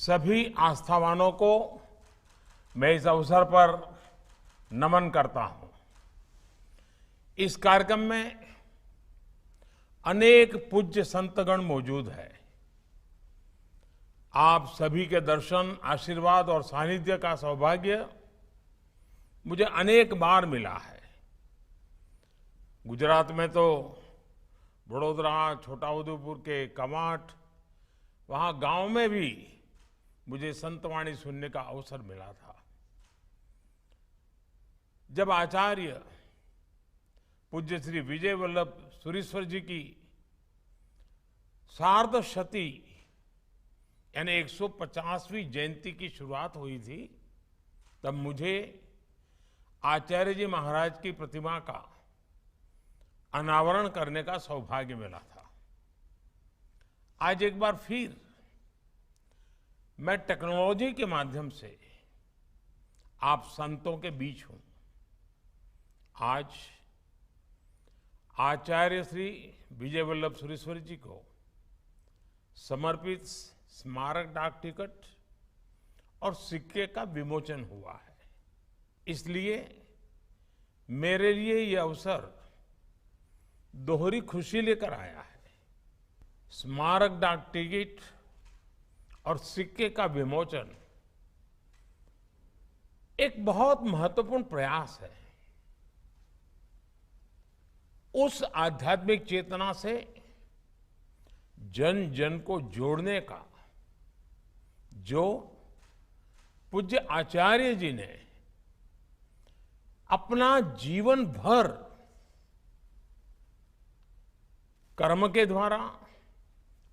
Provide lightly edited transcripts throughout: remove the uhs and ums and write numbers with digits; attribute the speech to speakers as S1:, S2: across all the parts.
S1: सभी आस्थावानों को मैं इस अवसर पर नमन करता हूं। इस कार्यक्रम में अनेक पूज्य संतगण मौजूद हैं। आप सभी के दर्शन, आशीर्वाद और सानिध्य का सौभाग्य मुझे अनेक बार मिला है। गुजरात में तो वडोदरा, छोटाउदेपुर के कवांट, वहां गांव में भी मुझे संतवाणी सुनने का अवसर मिला था। जब आचार्य पूज्य श्री विजय वल्लभ सुरीश्वर जी की सार्धशती यानी 150वीं जयंती की शुरुआत हुई थी, तब मुझे आचार्य जी महाराज की प्रतिमा का अनावरण करने का सौभाग्य मिला था। आज एक बार फिर मैं टेक्नोलॉजी के माध्यम से आप संतों के बीच हूं। आज आचार्य श्री विजय वल्लभ सुरीश्वर जी को समर्पित स्मारक डाक टिकट और सिक्के का विमोचन हुआ है। इसलिए मेरे लिए यह अवसर दोहरी खुशी लेकर आया है। स्मारक डाक टिकट और सिक्के का विमोचन एक बहुत महत्वपूर्ण प्रयास है। उस आध्यात्मिक चेतना से जन जन को जोड़ने का जो पूज्य आचार्य जी ने अपना जीवन भर कर्म के द्वारा,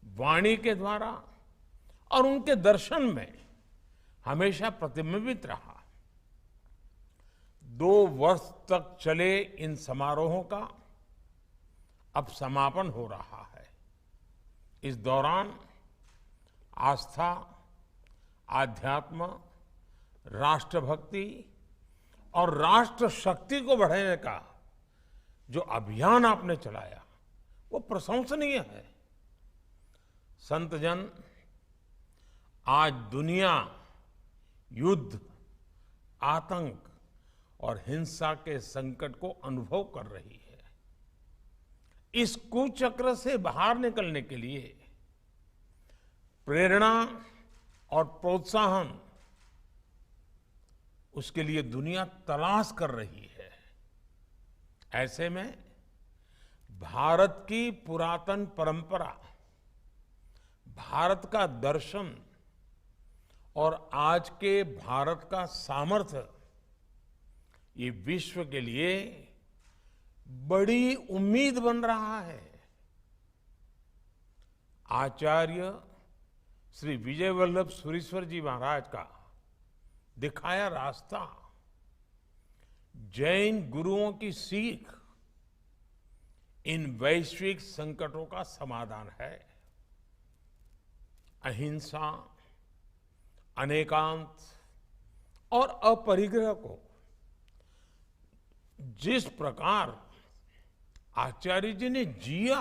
S1: वाणी के द्वारा और उनके दर्शन में हमेशा प्रतिबिंबित रहा। 2 वर्ष तक चले इन समारोहों का अब समापन हो रहा है। इस दौरान आस्था, आध्यात्म, राष्ट्रभक्ति और राष्ट्र शक्ति को बढ़ाने का जो अभियान आपने चलाया वो प्रशंसनीय है। संत जन आज दुनिया युद्ध, आतंक और हिंसा के संकट को अनुभव कर रही है। इस कुचक्र से बाहर निकलने के लिए प्रेरणा और प्रोत्साहन उसके लिए दुनिया तलाश कर रही है। ऐसे में भारत की पुरातन परंपरा, भारत का दर्शन और आज के भारत का सामर्थ्य ये विश्व के लिए बड़ी उम्मीद बन रहा है। आचार्य श्री विजय वल्लभ सुरीश्वर जी महाराज का दिखाया रास्ता, जैन गुरुओं की सीख इन वैश्विक संकटों का समाधान है। अहिंसा, अनेकांत और अपरिग्रह को जिस प्रकार आचार्य जी ने जिया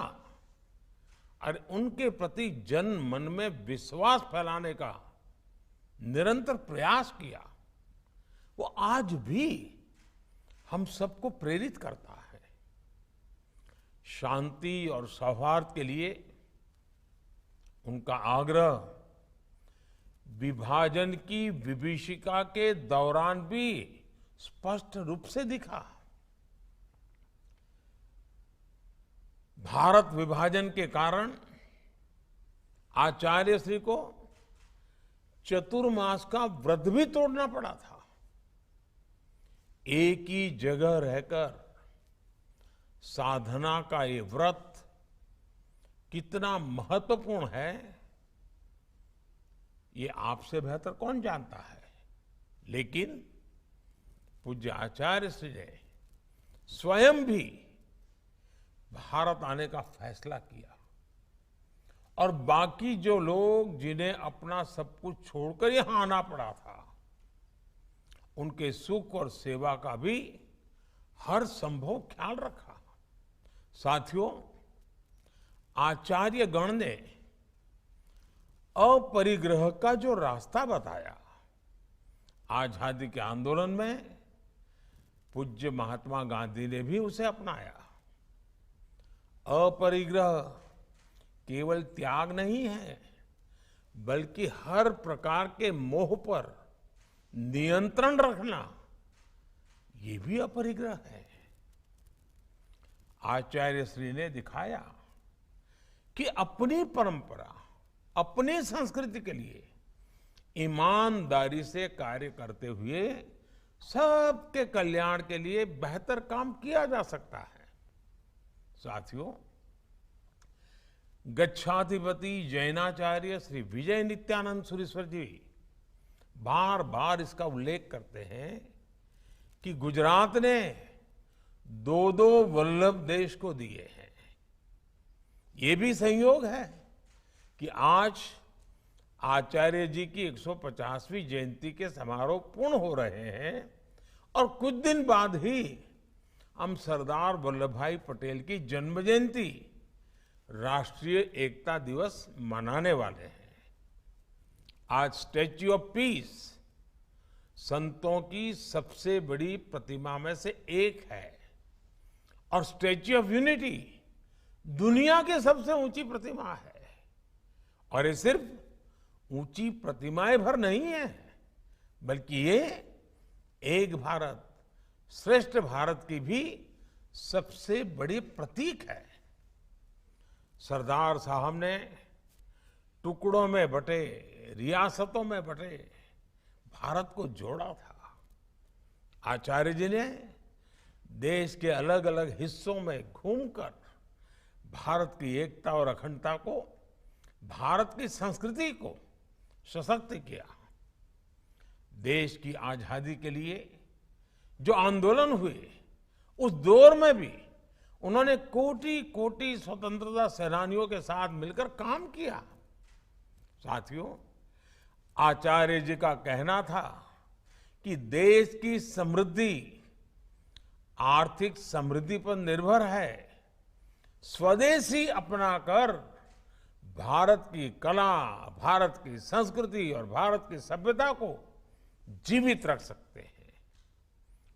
S1: और उनके प्रति जन मन में विश्वास फैलाने का निरंतर प्रयास किया, वो आज भी हम सबको प्रेरित करता है। शांति और सौहार्द के लिए उनका आग्रह विभाजन की विभीषिका के दौरान भी स्पष्ट रूप से दिखा। भारत विभाजन के कारण आचार्य श्री को चतुर्मास का व्रत भी तोड़ना पड़ा था। एक ही जगह रहकर साधना का ये व्रत कितना महत्वपूर्ण है, ये आपसे बेहतर कौन जानता है। लेकिन पूज्य आचार्य श्री ने स्वयं भी भारत आने का फैसला किया और बाकी जो लोग जिन्हें अपना सब कुछ छोड़कर यहां आना पड़ा था, उनके सुख और सेवा का भी हर संभव ख्याल रखा। साथियों, आचार्य गण ने अपरिग्रह का जो रास्ता बताया, आजादी के आंदोलन में पूज्य महात्मा गांधी ने भी उसे अपनाया। अपरिग्रह केवल त्याग नहीं है, बल्कि हर प्रकार के मोह पर नियंत्रण रखना, ये भी अपरिग्रह है। आचार्य श्री ने दिखाया कि अपनी परंपरा, अपनी संस्कृति के लिए ईमानदारी से कार्य करते हुए सबके कल्याण के लिए बेहतर काम किया जा सकता है। साथियों, गच्छाधिपति जैनाचार्य श्री विजय नित्यानंद सुरीश्वर जी बार बार इसका उल्लेख करते हैं कि गुजरात ने दो वल्लभ देश को दिए हैं। ये भी संयोग है कि आज आचार्य जी की 150वीं जयंती के समारोह पूर्ण हो रहे हैं और कुछ दिन बाद ही हम सरदार वल्लभ भाई पटेल की जन्म जयंती, राष्ट्रीय एकता दिवस मनाने वाले हैं। आज स्टैच्यू ऑफ पीस संतों की सबसे बड़ी प्रतिमा में से एक है और स्टैच्यू ऑफ यूनिटी दुनिया की सबसे ऊंची प्रतिमा है। और ये सिर्फ ऊंची प्रतिमाएं भर नहीं है, बल्कि ये एक भारत श्रेष्ठ भारत की भी सबसे बड़ी प्रतीक है। सरदार साहब ने टुकड़ों में बटे, रियासतों में बटे भारत को जोड़ा था। आचार्य जी ने देश के अलग अलग हिस्सों में घूमकर भारत की एकता और अखंडता को, भारत की संस्कृति को सशक्त किया। देश की आजादी के लिए जो आंदोलन हुए, उस दौर में भी उन्होंने कोटि कोटि स्वतंत्रता सेनानियों के साथ मिलकर काम किया। साथियों, आचार्य जी का कहना था कि देश की समृद्धि आर्थिक समृद्धि पर निर्भर है। स्वदेशी अपनाकर भारत की कला, भारत की संस्कृति और भारत की सभ्यता को जीवित रख सकते हैं।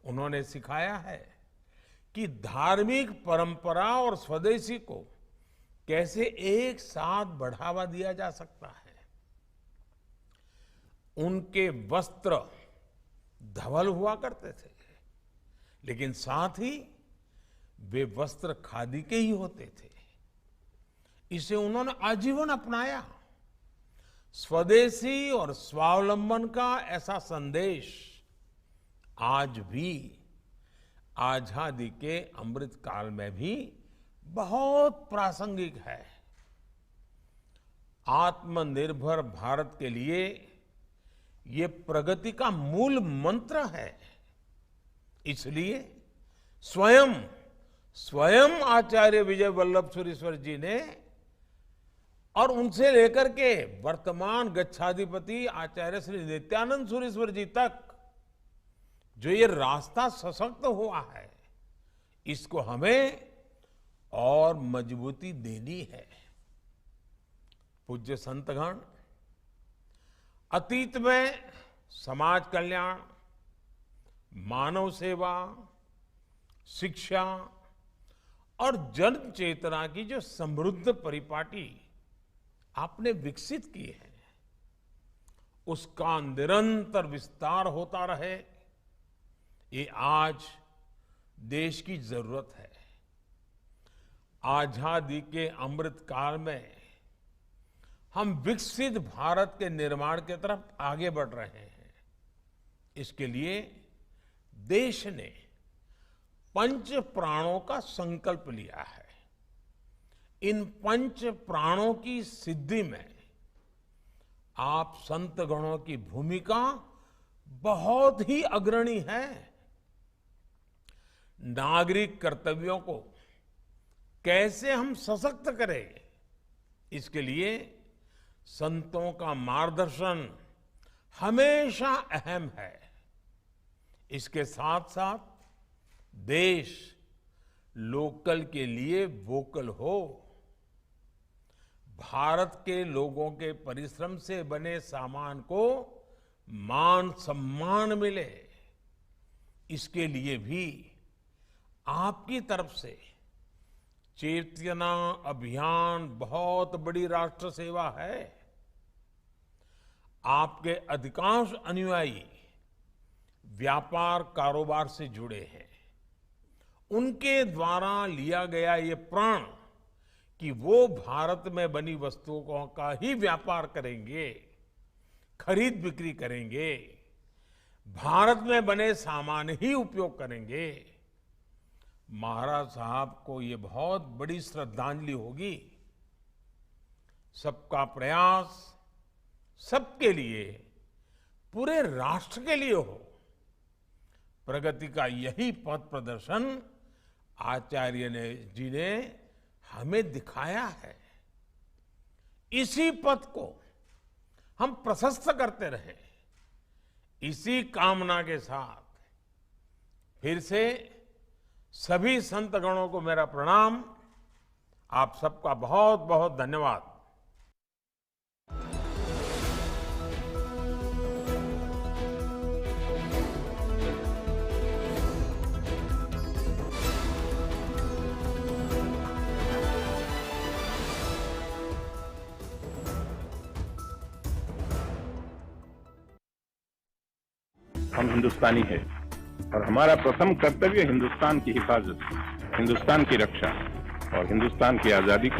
S1: उन्होंने सिखाया है कि धार्मिक परंपरा और स्वदेशी को कैसे एक साथ बढ़ावा दिया जा सकता है। उनके वस्त्र धवल हुआ करते थे, लेकिन साथ ही वे वस्त्र खादी के ही होते थे। इसे उन्होंने आजीवन अपनाया। स्वदेशी और स्वावलंबन का ऐसा संदेश आज भी आजादी के अमृत काल में भी बहुत प्रासंगिक है। आत्मनिर्भर भारत के लिए ये प्रगति का मूल मंत्र है। इसलिए स्वयं आचार्य विजय वल्लभ सुरीश्वर जी ने और उनसे लेकर के वर्तमान गच्छाधिपति आचार्य श्री नित्यानंद सुरीश्वर जी तक जो ये रास्ता सशक्त हुआ है, इसको हमें और मजबूती देनी है। पूज्य संतगण अतीत में समाज कल्याण, मानव सेवा, शिक्षा और जन चेतना की जो समृद्ध परिपाटी आपने विकसित की है, उसका निरंतर विस्तार होता रहे, ये आज देश की जरूरत है। आजादी के अमृत काल में हम विकसित भारत के निर्माण की तरफ आगे बढ़ रहे हैं। इसके लिए देश ने पंच प्राणों का संकल्प लिया है। इन पंच प्राणों की सिद्धि में आप संतगणों की भूमिका बहुत ही अग्रणी है। नागरिक कर्तव्यों को कैसे हम सशक्त करें, इसके लिए संतों का मार्गदर्शन हमेशा अहम है। इसके साथ साथ देश लोकल के लिए वोकल हो। भारत के लोगों के परिश्रम से बने सामान को मान सम्मान मिले, इसके लिए भी आपकी तरफ से चेतना अभियान बहुत बड़ी राष्ट्र सेवा है। आपके अधिकांश अनुयायी व्यापार कारोबार से जुड़े हैं। उनके द्वारा लिया गया ये प्रण कि वो भारत में बनी वस्तुओं का ही व्यापार करेंगे, खरीद बिक्री करेंगे, भारत में बने सामान ही उपयोग करेंगे, महाराज साहब को ये बहुत बड़ी श्रद्धांजलि होगी। सबका प्रयास सबके लिए, पूरे राष्ट्र के लिए हो, प्रगति का यही पथ प्रदर्शन आचार्य जी ने हमें दिखाया है। इसी पथ को हम प्रशस्त करते रहे। इसी कामना के साथ फिर से सभी संत गणों को मेरा प्रणाम। आप सबका बहुत बहुत धन्यवाद।
S2: हम हिंदुस्तानी हैं और हमारा प्रथम कर्तव्य हिंदुस्तान की हिफाजत, हिंदुस्तान की रक्षा और हिंदुस्तान की आजादी को